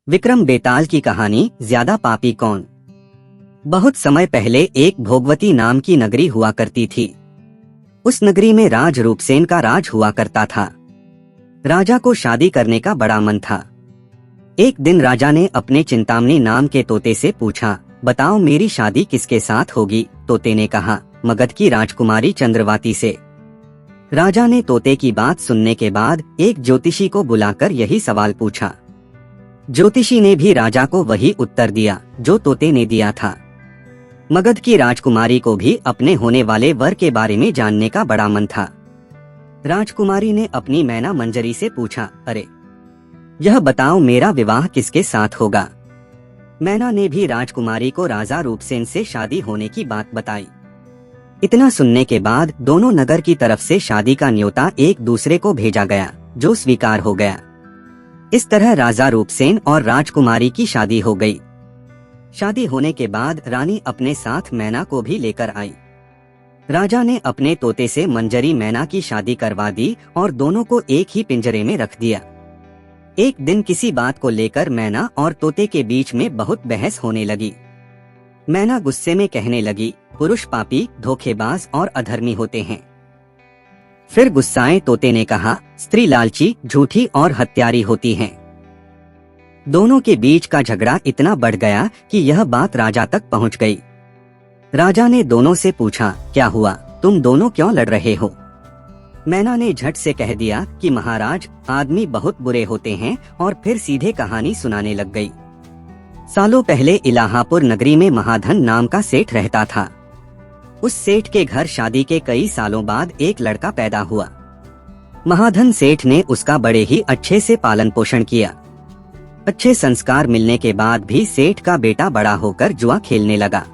विक्रम बेताल की कहानी ज्यादा पापी कौन। बहुत समय पहले एक भोगवती नाम की नगरी हुआ करती थी। उस नगरी में राज रूपसेन का राज हुआ करता था। राजा को शादी करने का बड़ा मन था। एक दिन राजा ने अपने चिंतामणि नाम के तोते से पूछा, बताओ मेरी शादी किसके साथ होगी। तोते ने कहा, मगध की राजकुमारी चंद्रवाती से। राजा ने तोते की बात सुनने के बाद एक ज्योतिषी को बुलाकर यही सवाल पूछा। ज्योतिषी ने भी राजा को वही उत्तर दिया जो तोते ने दिया था। मगध की राजकुमारी को भी अपने होने वाले वर के बारे में जानने का बड़ा मन था। राजकुमारी ने अपनी मैना मंजरी से पूछा, अरे यह बताओ मेरा विवाह किसके साथ होगा। मैना ने भी राजकुमारी को राजा रूपसेन से शादी होने की बात बताई। इतना सुनने के बाद दोनों नगर की तरफ से शादी का न्योता एक दूसरे को भेजा गया, जो स्वीकार हो गया। इस तरह राजा रूपसेन और राजकुमारी की शादी हो गई। शादी होने के बाद रानी अपने साथ मैना को भी लेकर आई। राजा ने अपने तोते से मंजरी मैना की शादी करवा दी और दोनों को एक ही पिंजरे में रख दिया। एक दिन किसी बात को लेकर मैना और तोते के बीच में बहुत बहस होने लगी। मैना गुस्से में कहने लगी, पुरुष पापी, धोखेबाज और अधर्मी होते हैं। फिर गुस्साए तोते ने कहा, स्त्री लालची, झूठी और हत्यारी होती हैं। दोनों के बीच का झगड़ा इतना बढ़ गया कि यह बात राजा तक पहुंच गई। राजा ने दोनों से पूछा, क्या हुआ, तुम दोनों क्यों लड़ रहे हो। मैना ने झट से कह दिया कि महाराज, आदमी बहुत बुरे होते हैं, और फिर सीधे कहानी सुनाने लग गई। सालों पहले इलाहापुर नगरी में महाधन नाम का सेठ रहता था। उस सेठ के घर शादी के कई सालों बाद एक लड़का पैदा हुआ। महाधन सेठ ने उसका बड़े ही अच्छे से पालन पोषण किया। अच्छे संस्कार मिलने के बाद भी सेठ का बेटा बड़ा होकर जुआ खेलने लगा।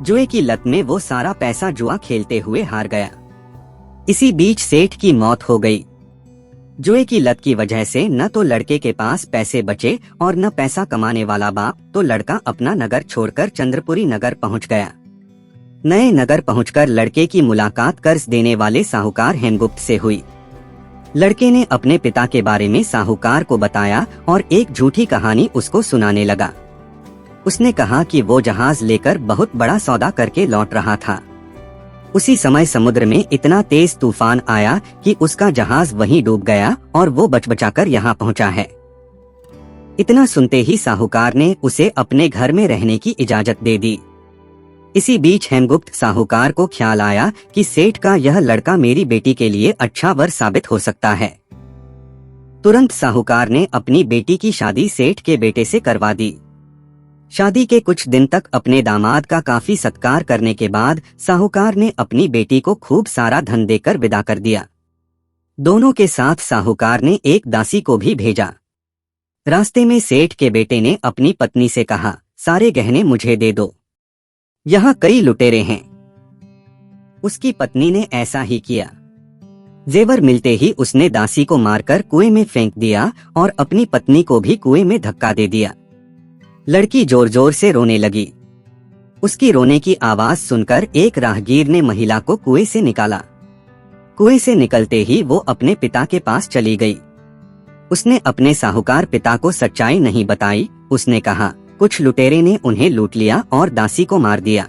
जुए की लत में वो सारा पैसा जुआ खेलते हुए हार गया। इसी बीच सेठ की मौत हो गई। जुए की लत की वजह से न तो लड़के के पास पैसे बचे और न पैसा कमाने वाला बाप, तो लड़का अपना नगर छोड़कर चंद्रपुरी नगर पहुंच गया। नए नगर पहुंचकर लड़के की मुलाकात कर्ज देने वाले साहूकार हेमगुप्त से हुई। लड़के ने अपने पिता के बारे में साहूकार को बताया और एक झूठी कहानी उसको सुनाने लगा। उसने कहा कि वो जहाज लेकर बहुत बड़ा सौदा करके लौट रहा था। उसी समय समुद्र में इतना तेज तूफान आया कि उसका जहाज वहीं डूब गया और वो बच-बचाकर यहाँ पहुँचा है। इतना सुनते ही साहूकार ने उसे अपने घर में रहने की इजाजत दे दी। इसी बीच हेमगुप्त साहूकार को ख्याल आया कि सेठ का यह लड़का मेरी बेटी के लिए अच्छा वर साबित हो सकता है। तुरंत साहूकार ने अपनी बेटी की शादी सेठ के बेटे से करवा दी। शादी के कुछ दिन तक अपने दामाद का काफी सत्कार करने के बाद साहूकार ने अपनी बेटी को खूब सारा धन देकर विदा कर दिया। दोनों के साथ साहूकार ने एक दासी को भी भेजा। रास्ते में सेठ के बेटे ने अपनी पत्नी से कहा, सारे गहने मुझे दे दो, यहाँ कई लुटेरे हैं। उसकी पत्नी ने ऐसा ही किया। जेवर मिलते ही उसने दासी को मारकर कुएं में फेंक दिया और अपनी पत्नी को भी कुएं में धक्का दे दिया। लड़की जोर जोर से रोने लगी। उसकी रोने की आवाज सुनकर एक राहगीर ने महिला को कुएं से निकाला। कुएं से निकलते ही वो अपने पिता के पास चली गई। उसने अपने साहूकार पिता को सच्चाई नहीं बताई। उसने कहा, कुछ लुटेरे ने उन्हें लूट लिया और दासी को मार दिया।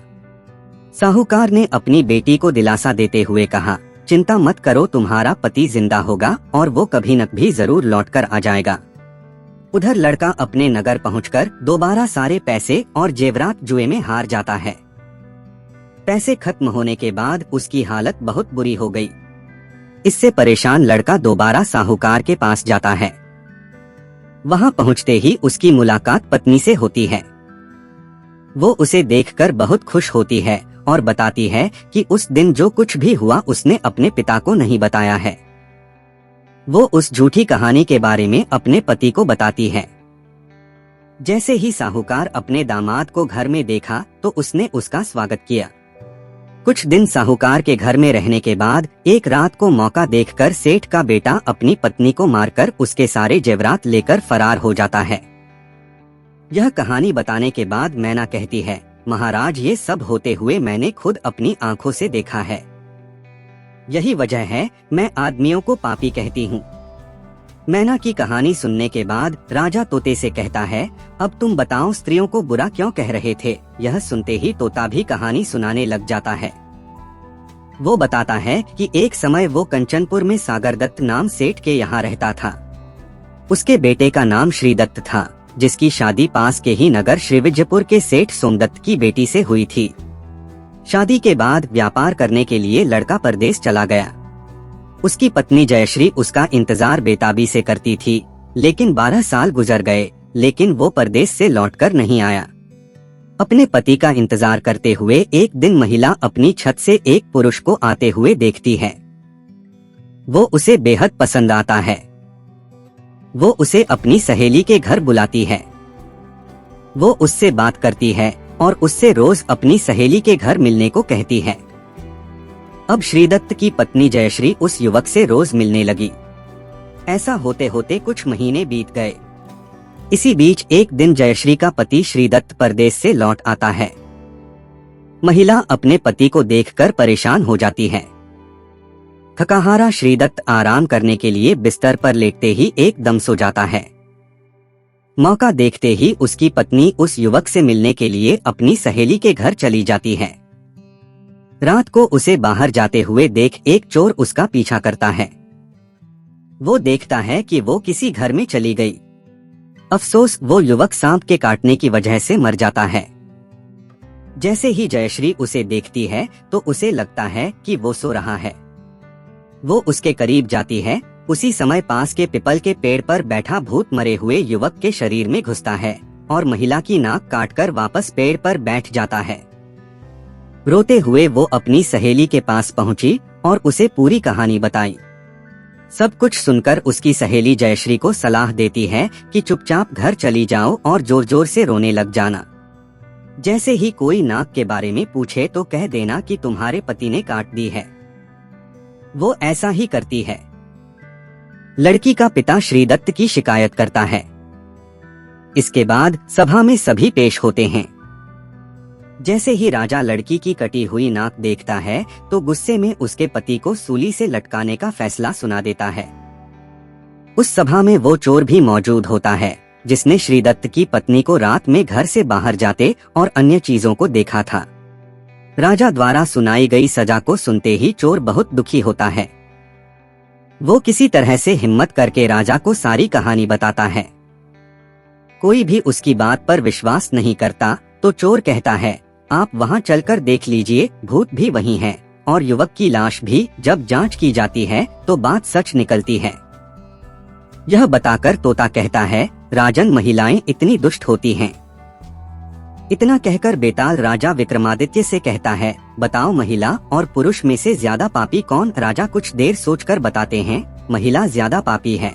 साहूकार ने अपनी बेटी को दिलासा देते हुए कहा, चिंता मत करो, तुम्हारा पति जिंदा होगा और वो कभी न कभी जरूर लौटकर आ जाएगा। उधर लड़का अपने नगर पहुंचकर दोबारा सारे पैसे और जेवरात जुए में हार जाता है। पैसे खत्म होने के बाद उसकी हालत बहुत बुरी हो गई। इससे परेशान लड़का दोबारा साहूकार के पास जाता है। वहां पहुंचते ही उसकी मुलाकात पत्नी से होती है। वो उसे देखकर बहुत खुश होती है और बताती है कि उस दिन जो कुछ भी हुआ उसने अपने पिता को नहीं बताया है। वो उस झूठी कहानी के बारे में अपने पति को बताती है। जैसे ही साहूकार अपने दामाद को घर में देखा तो उसने उसका स्वागत किया। कुछ दिन साहूकार के घर में रहने के बाद एक रात को मौका देखकर सेठ का बेटा अपनी पत्नी को मारकर उसके सारे जेवरात लेकर फरार हो जाता है। यह कहानी बताने के बाद मैना कहती है, महाराज, ये सब होते हुए मैंने खुद अपनी आंखों से देखा है। यही वजह है मैं आदमियों को पापी कहती हूँ। मैना की कहानी सुनने के बाद राजा तोते से कहता है, अब तुम बताओ स्त्रियों को बुरा क्यों कह रहे थे। यह सुनते ही तोता भी कहानी सुनाने लग जाता है। वो बताता है कि एक समय वो कंचनपुर में सागरदत्त नाम सेठ के यहाँ रहता था। उसके बेटे का नाम श्रीदत्त था, जिसकी शादी पास के ही नगर श्रीविजयपुर के सेठ सोमदत्त की बेटी से हुई थी। शादी के बाद व्यापार करने के लिए लड़का परदेश चला गया। उसकी पत्नी जयश्री उसका इंतजार बेताबी से करती थी, लेकिन 12 साल गुजर गए, लेकिन वो परदेश से लौटकर नहीं आया। अपने पति का इंतजार करते हुए एक दिन महिला अपनी छत से एक पुरुष को आते हुए देखती है। वो उसे बेहद पसंद आता है। वो उसे अपनी सहेली के घर बुलाती है। वो उससे बात करती है और उससे रोज अपनी सहेली के घर मिलने को कहती है। अब श्रीदत्त की पत्नी जयश्री उस युवक से रोज मिलने लगी। ऐसा होते होते कुछ महीने बीत गए। इसी बीच एक दिन जयश्री का पति श्रीदत्त परदेश से लौट आता है। महिला अपने पति को देखकर परेशान हो जाती है। थकाहारा श्रीदत्त आराम करने के लिए बिस्तर पर लेटते ही एकदम सो जाता है। मौका देखते ही उसकी पत्नी उस युवक से मिलने के लिए अपनी सहेली के घर चली जाती है। रात को उसे बाहर जाते हुए देख एक चोर उसका पीछा करता है। वो देखता है कि वो किसी घर में चली गई। अफसोस, वो युवक सांप के काटने की वजह से मर जाता है। जैसे ही जयश्री उसे देखती है तो उसे लगता है कि वो सो रहा है। वो उसके करीब जाती है। उसी समय पास के पीपल के पेड़ पर बैठा भूत मरे हुए युवक के शरीर में घुसता है और महिला की नाक काटकर वापस पेड़ पर बैठ जाता है। रोते हुए वो अपनी सहेली के पास पहुंची और उसे पूरी कहानी बताई। सब कुछ सुनकर उसकी सहेली जयश्री को सलाह देती है कि चुपचाप घर चली जाओ और जोर जोर से रोने लग जाना। जैसे ही कोई नाक के बारे में पूछे तो कह देना कि तुम्हारे पति ने काट दी है। वो ऐसा ही करती है। लड़की का पिता श्रीदत्त की शिकायत करता है। इसके बाद सभा में सभी पेश होते हैं। जैसे ही राजा लड़की की कटी हुई नाक देखता है तो गुस्से में उसके पति को सूली से लटकाने का फैसला सुना देता है। उस सभा में वो चोर भी मौजूद होता है जिसने श्रीदत्त की पत्नी को रात में घर से बाहर जाते और अन्य चीजों को देखा था। राजा द्वारा सुनाई गई सजा को सुनते ही चोर बहुत दुखी होता है। वो किसी तरह से हिम्मत करके राजा को सारी कहानी बताता है। कोई भी उसकी बात पर विश्वास नहीं करता तो चोर कहता है, आप वहां चलकर देख लीजिए, भूत भी वही है और युवक की लाश भी। जब जांच की जाती है तो बात सच निकलती है। यह बताकर तोता कहता है, राजन, महिलाएं इतनी दुष्ट होती हैं। इतना कहकर बेताल राजा विक्रमादित्य से कहता है, बताओ महिला और पुरुष में से ज्यादा पापी कौन। राजा कुछ देर सोचकर बताते हैं, महिला ज्यादा पापी है।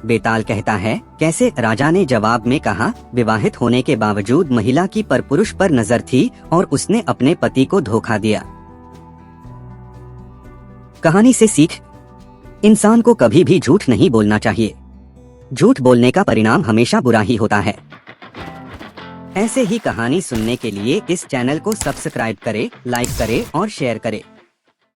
बेताल कहता है, कैसे। राजा ने जवाब में कहा, विवाहित होने के बावजूद महिला की पर पुरुष पर नजर थी और उसने अपने पति को धोखा दिया। कहानी से सीख, इंसान को कभी भी झूठ नहीं बोलना चाहिए। झूठ बोलने का परिणाम हमेशा बुरा ही होता है। ऐसे ही कहानी सुनने के लिए इस चैनल को सब्सक्राइब करें, लाइक करें और शेयर करें।